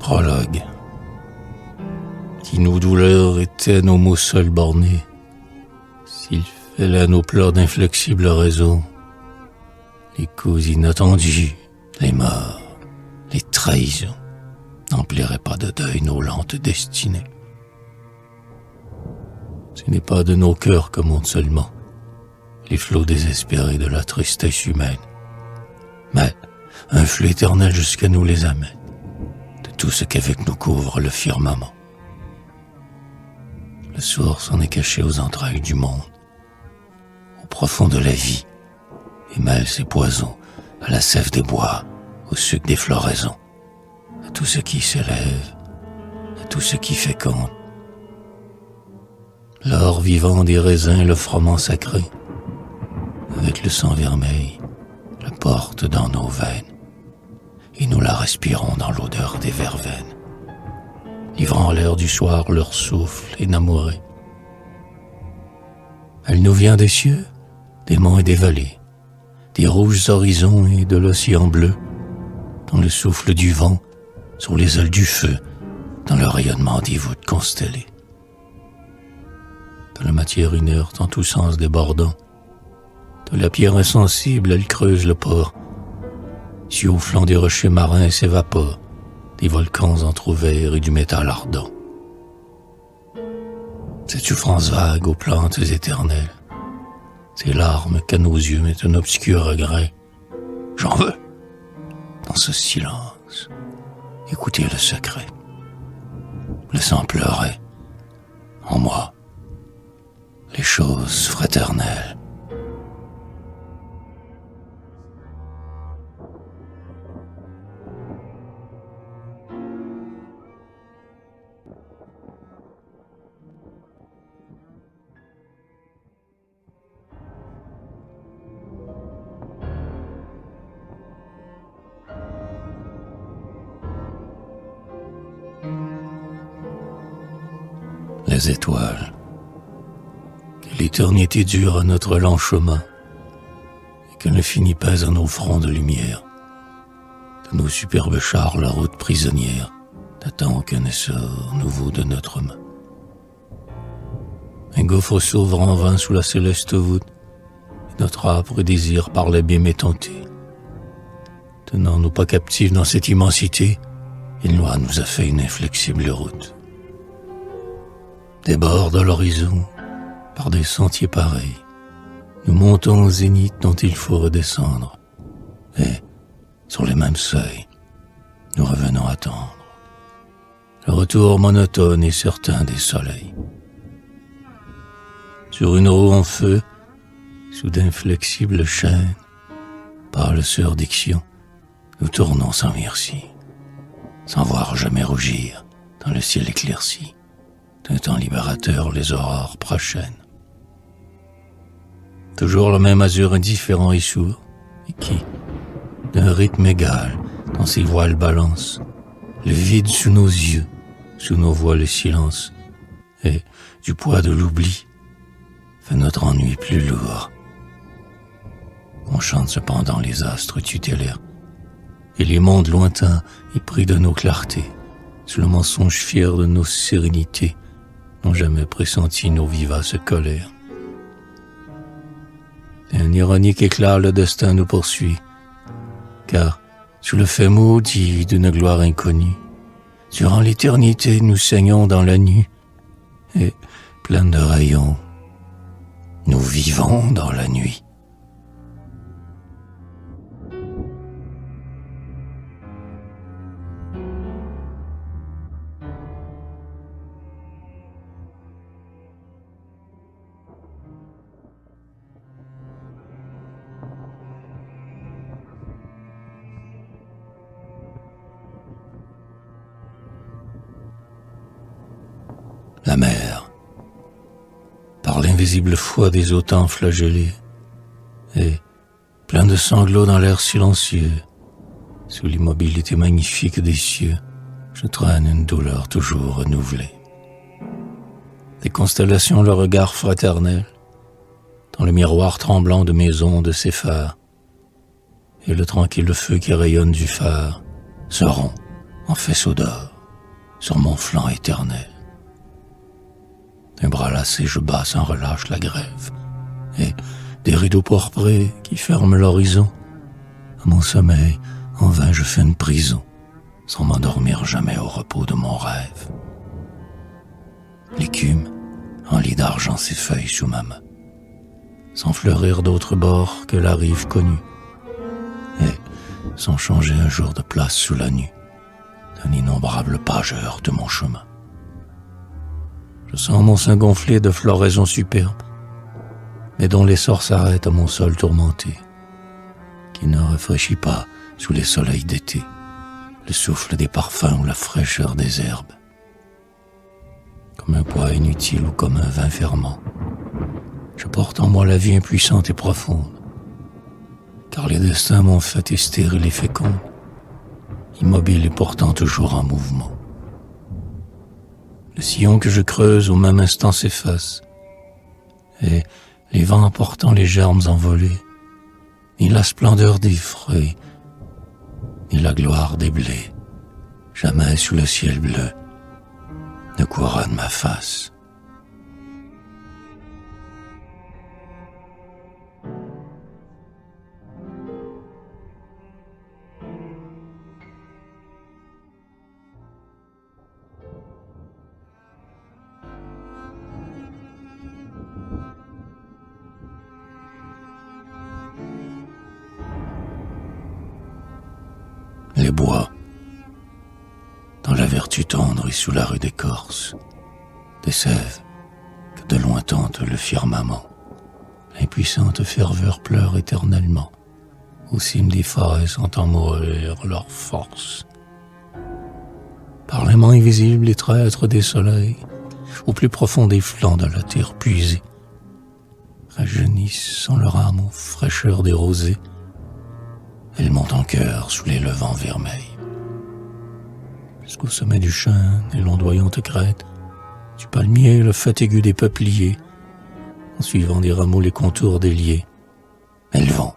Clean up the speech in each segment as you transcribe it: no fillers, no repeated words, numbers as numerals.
Prologue. Si nos douleurs étaient nos mots seuls bornés, s'ils fêlaient nos pleurs d'inflexibles raisons, les coups inattendus, les morts, les trahisons n'empliraient pas de deuil nos lentes destinées. Ce n'est pas de nos cœurs que montent seulement les flots désespérés de la tristesse humaine, mais un flux éternel jusqu'à nous les amène de tout ce qu'avec nous couvre le firmament. Le source en est caché aux entrailles du monde, au profond de la vie, et mêle ses poisons à la sève des bois, au suc des floraisons, à tout ce qui s'élève, à tout ce qui féconde. L'or vivant des raisins, le froment sacré, avec le sang vermeil, le porte dans nos veines, et nous la respirons dans l'odeur des verveines, livrant l'air du soir leur souffle énamouré. Elle nous vient des cieux, des monts et des vallées, des rouges horizons et de l'océan bleu, dans le souffle du vent, sur les ailes du feu, dans le rayonnement des voûtes constellées. De la matière inerte en tous sens débordant, de la pierre insensible elle creuse le port, si au flanc des rochers marins s'évaporent des volcans entr'ouverts et du métal ardent. Cette souffrance vague aux plantes éternelles, ces larmes qu'à nos yeux met un obscur regret. J'en veux. Dans ce silence, écoutez le secret, laissant pleurer en moi les choses fraternelles. Les étoiles, que l'éternité dure à notre lent chemin, et que l'infini pèse à nos fronts de lumière, de nos superbes chars la route prisonnière, n'attend aucun essor nouveau de notre main. Un gouffre s'ouvre en vain sous la céleste voûte, et notre âpre désir par l'abîme est tenté. Tenant nos pas captifs dans cette immensité, une loi nous a fait une inflexible route. Des bords de l'horizon, par des sentiers pareils, nous montons au zénith dont il faut redescendre, et, sur les mêmes seuils, nous revenons attendre le retour monotone et certain des soleils. Sur une roue en feu, sous d'inflexibles chaînes, par le surdiction, nous tournons sans merci, sans voir jamais rougir dans le ciel éclairci d'un temps libérateur les aurores prochaines. Toujours le même azur indifférent et sourd, et qui, d'un rythme égal, dans ses voiles balance, le vide sous nos yeux, sous nos voix le silence, et, du poids de l'oubli, fait notre ennui plus lourd. On chante cependant les astres tutélaires, et les mondes lointains, épris de nos clartés, sous le mensonge fier de nos sérénités, n'ont jamais pressenti nos vivaces colères. Un ironique éclat le destin nous poursuit, car, sous le fait maudit d'une gloire inconnue, durant l'éternité nous saignons dans la nuit, et, pleins de rayons, nous vivons dans la nuit. La mer, par l'invisible foi des autant flagellés, et, plein de sanglots dans l'air silencieux, sous l'immobilité magnifique des cieux, je traîne une douleur toujours renouvelée. Des constellations le regard fraternel, dans le miroir tremblant de mes ondes s'effare, et le tranquille feu qui rayonne du phare se rompt en faisceau d'or. sur mon flanc éternel. D'un bras lassé, je bats sans relâche la grève, et des rideaux pourprés qui ferment l'horizon. À mon sommeil, en vain je fais une prison, sans m'endormir jamais au repos de mon rêve. L'écume, en lit d'argent, s'effeuille sous ma main, sans fleurir d'autre bord que la rive connue, et sans changer un jour de place sous la nue d'un innombrable pageur de mon chemin. Je sens mon sein gonflé de floraisons superbes, mais dont l'essor s'arrête à mon sol tourmenté, qui ne rafraîchit pas sous les soleils d'été le souffle des parfums ou la fraîcheur des herbes. Comme un poids inutile ou comme un vin ferment, je porte en moi la vie impuissante et profonde, car les destins m'ont fait stérile et féconde, immobile et pourtant toujours en mouvement. Le sillon que je creuse au même instant s'efface, et les vents emportant les germes envolés, ni la splendeur des fruits, ni la gloire des blés, jamais sous le ciel bleu, ne couronne ma face. Les bois, dans la vertu tendre et sous la rude écorce, des sèves que de loin tente le firmament, l'impuissante ferveur pleure éternellement, aux cimes des forêts sentant mourir leur force. Par les mains invisibles et traîtres des soleils, au plus profond des flancs de la terre puisée, rajeunissent sans leur âme aux fraîcheurs des rosées. Elles montent en chœur sous les levants vermeils. Jusqu'au sommet du chêne et l'ondoyante crête, du palmier le fait aigu des peupliers, en suivant des rameaux les contours déliés, elles vont,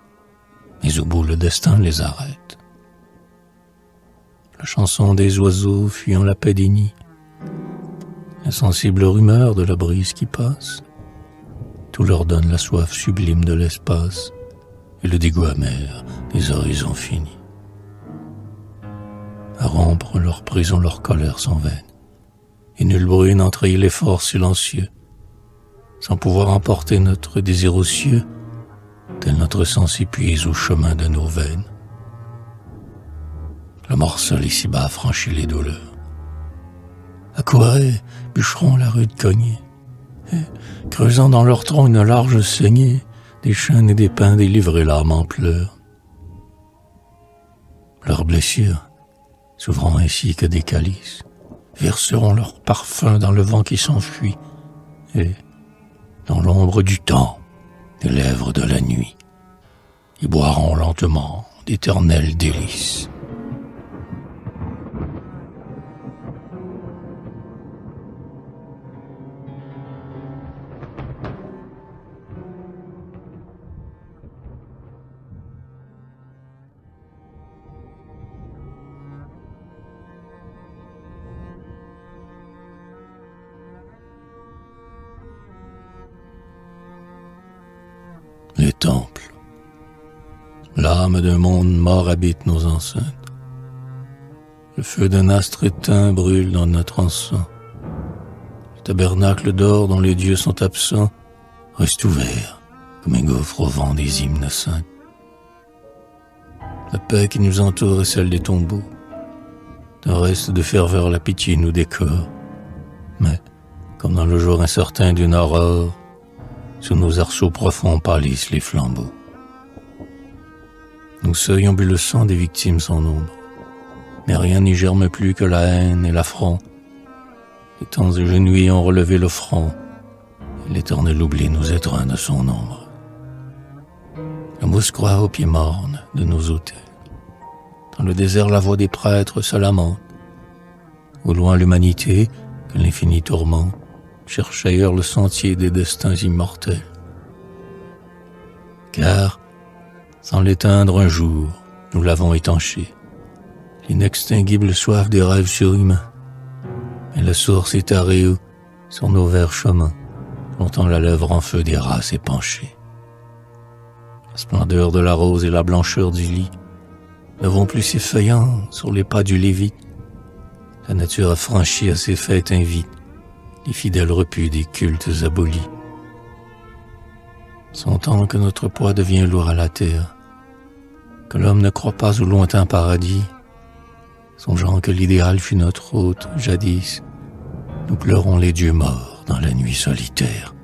mais au bout le destin les arrête. La chanson des oiseaux fuyant la paix des nids, l'insensible rumeur de la brise qui passe, tout leur donne la soif sublime de l'espace et le dégoût amer des horizons finis. À rompre leur prison, leur colère sans vaine, et nul bruit n'entrahit l'effort silencieux, sans pouvoir emporter notre désir aux cieux, tel notre sang s'épuise au chemin de nos veines. Le morceau ici-bas franchit les douleurs. Accourez, bûcherons la rude cognée, et, creusant dans leur tronc une large saignée, des chênes et des pins délivrés l'âme en pleurs. Leurs blessures, s'ouvrant ainsi que des calices, verseront leur parfum dans le vent qui s'enfuit, et, dans l'ombre du temps, des lèvres de la nuit, ils boiront lentement d'éternels délices. Les temples. L'âme d'un monde mort habite nos enceintes. Le feu d'un astre éteint brûle dans notre encens. Le tabernacle d'or dont les dieux sont absents reste ouvert comme un gouffre au vent des hymnes saints. La paix qui nous entoure est celle des tombeaux. D'un reste de ferveur la pitié nous décore. Mais, comme dans le jour incertain d'une aurore, sous nos arceaux profonds pâlissent les flambeaux. Nous seuils ont bu le sang des victimes sans nombre, mais rien n'y germe plus que la haine et l'affront. Les temps agenouillés ont relevé le front, et l'éternel oubli nous étreint de son ombre. La mousse croît aux pieds mornes de nos autels. Dans le désert la voix des prêtres se lamente. Au loin l'humanité, que l'infini tourmente, cherche ailleurs le sentier des destins immortels. Car, sans l'éteindre un jour, nous l'avons étanché, l'inextinguible soif des rêves surhumains, Mais la source est à Réou, sur nos verts chemins, longtemps la lèvre en feu des races épanchées. La splendeur de la rose et la blancheur du lit ne vont plus s'effeuillant sur les pas du Lévite. La nature affranchie à ses fêtes invite les fidèles repus des cultes abolis. Son temps que notre poids devient lourd à la terre, que l'homme ne croit pas au lointain paradis, songeant que l'idéal fut notre hôte jadis, nous pleurons les dieux morts dans la nuit solitaire.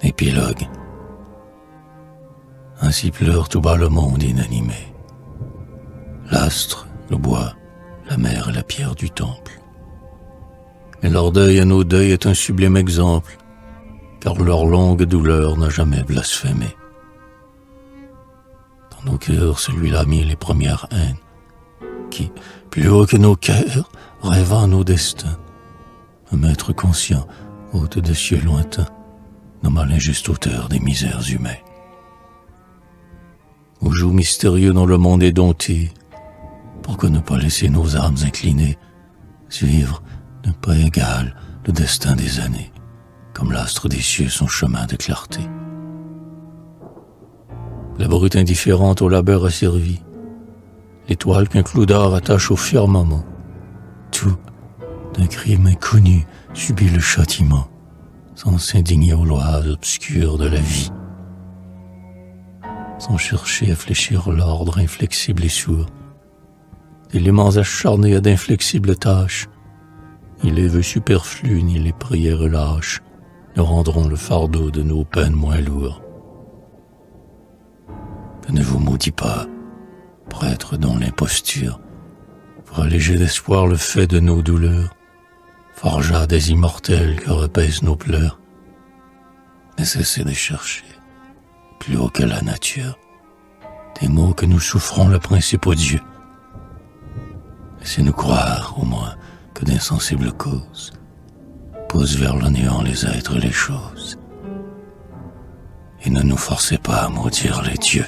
Épilogue. Ainsi pleure tout bas le monde inanimé. L'astre, le bois, la mer et la pierre du temple. Mais leur deuil à nos deuils est un sublime exemple, car leur longue douleur n'a jamais blasphémé. Dans nos cœurs, celui-là a mis les premières haines, qui, plus haut que nos cœurs, rêvant nos destins. Un maître conscient, hôte des cieux lointains, nomma l'injuste auteur des misères humaines. Au jour mystérieux dont le monde est dompté, pourquoi ne pas laisser nos âmes inclinées suivre d'un pas égal le destin des années, comme l'astre des cieux son chemin de clarté. La brute indifférente au labeur asservie, l'étoile qu'un clou d'or attache au firmament, tout d'un crime inconnu subit le châtiment, sans s'indigner aux lois obscures de la vie, sans chercher à fléchir l'ordre inflexible et sourd, d'éléments acharnés à d'inflexibles tâches, ni les vœux superflus, ni les prières lâches ne rendront le fardeau de nos peines moins lourd. Que ne vous maudit pas, prêtre dont l'imposture, pour alléger d'espoir le fait de nos douleurs, forgea des immortels que repaissent nos pleurs. Mais cessez de chercher, plus haut que la nature, des maux que nous souffrons le principal Dieu. Laissez-nous croire, au moins, que d'insensibles causes poussent vers le néant les êtres et les choses. Et ne nous forcez pas à maudire les dieux.